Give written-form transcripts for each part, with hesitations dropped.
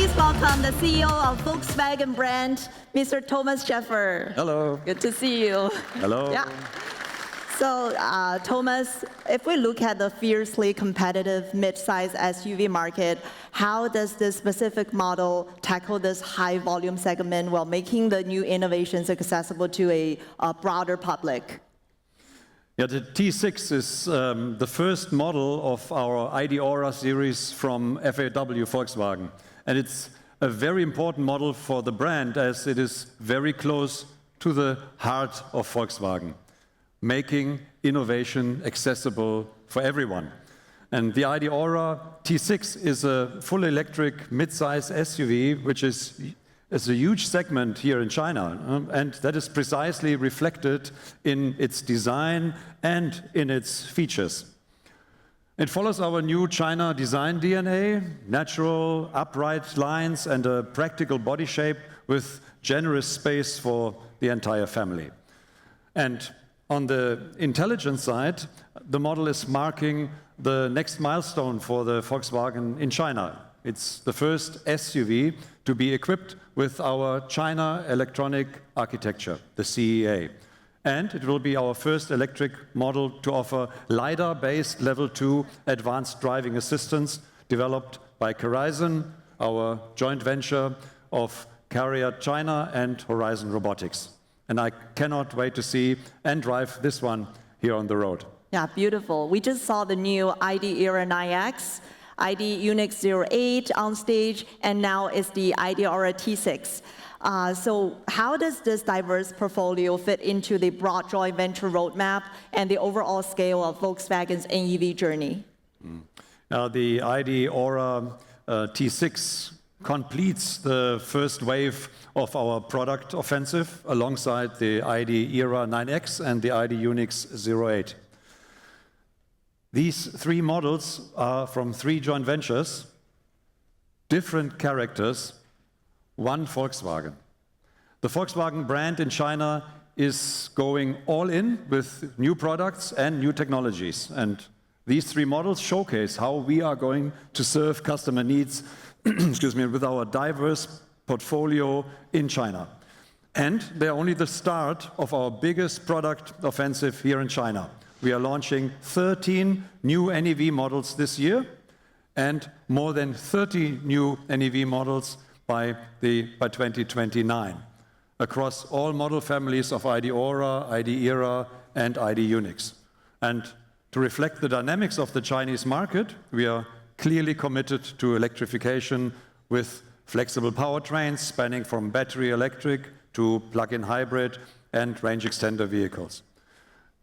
Please welcome the CEO of Volkswagen brand, Mr. Thomas Schäfer. Hello. Good to see you. Hello. Yeah. So, Thomas, if we look at the fiercely competitive mid-size SUV market, how does this specific model tackle this high-volume segment while making the new innovations accessible to a broader public? Yeah, the T6 is the first model of our ID. Aura series from FAW Volkswagen. And it's a very important model for the brand as it is very close to the heart of Volkswagen, making innovation accessible for everyone. And the ID. Aura T6 is a full electric mid-size SUV, which is a huge segment here in China, and that is precisely reflected in its design and in its features. It follows our new China design DNA, natural upright lines and a practical body shape with generous space for the entire family. And on the intelligence side, the model is marking the next milestone for the Volkswagen in China. It's the first SUV to be equipped with our China Electronic Architecture, the CEA. And it will be our first electric model to offer LiDAR-based Level 2 advanced driving assistance developed by Horizon, our joint venture of CARIAD China and Horizon Robotics. And I cannot wait to see and drive this one here on the road. Yeah, beautiful. We just saw the new ID. Era 9X, ID. UNYX 08 on stage, and now it's the ID. Aura T6. So how does this diverse portfolio fit into the broad joint venture roadmap and the overall scale of Volkswagen's NEV journey? The ID. Aura T6 completes the first wave of our product offensive alongside the ID. Era 9X and the ID. UNYX 08. These three models are from three joint ventures, different characters, one Volkswagen. The Volkswagen brand in China is going all in with new products and new technologies. And these three models showcase how we are going to serve customer needs with our diverse portfolio in China. And they're only the start of our biggest product offensive here in China. We are launching 13 new NEV models this year and more than 30 new NEV models by 2029 across all model families of ID. Aura, ID. Era, and ID. UNYX. And to reflect the dynamics of the Chinese market, we are clearly committed to electrification with flexible powertrains spanning from battery electric to plug-in hybrid and range extender vehicles.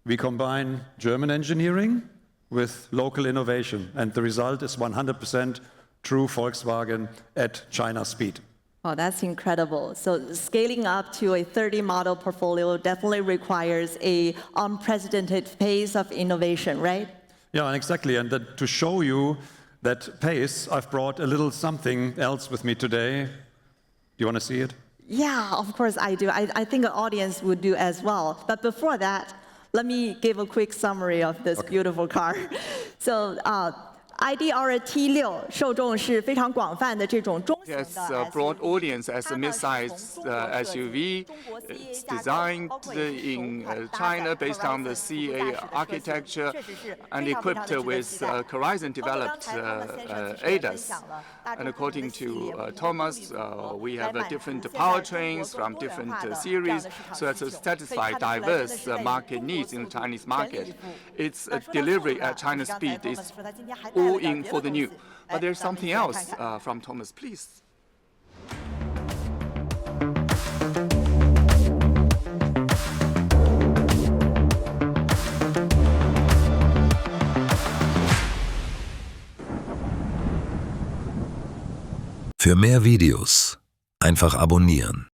We combine German engineering with local innovation, and the result is 100% true Volkswagen at China speed. Oh, that's incredible. So scaling up to a 30-model portfolio definitely requires an unprecedented pace of innovation, right? Yeah, exactly. And to show you that pace, I've brought a little something else with me today. Do you want to see it? Yeah, of course I do. I think the audience would do as well. But before that, let me give a quick summary of this beautiful car. So, ID. Aura T6 受众是非常广泛的这种中型的 Yes, a broad audience as a mid-sized SUV. It's designed in China based on the CEA architecture and equipped with Horizon-developed ADAS. And according to Thomas, we have different powertrains from different series so as to satisfy diverse market needs in the Chinese market. Its delivery at China speed is all in for the new. But there's something else from Thomas, please. Für mehr Videos einfach abonnieren.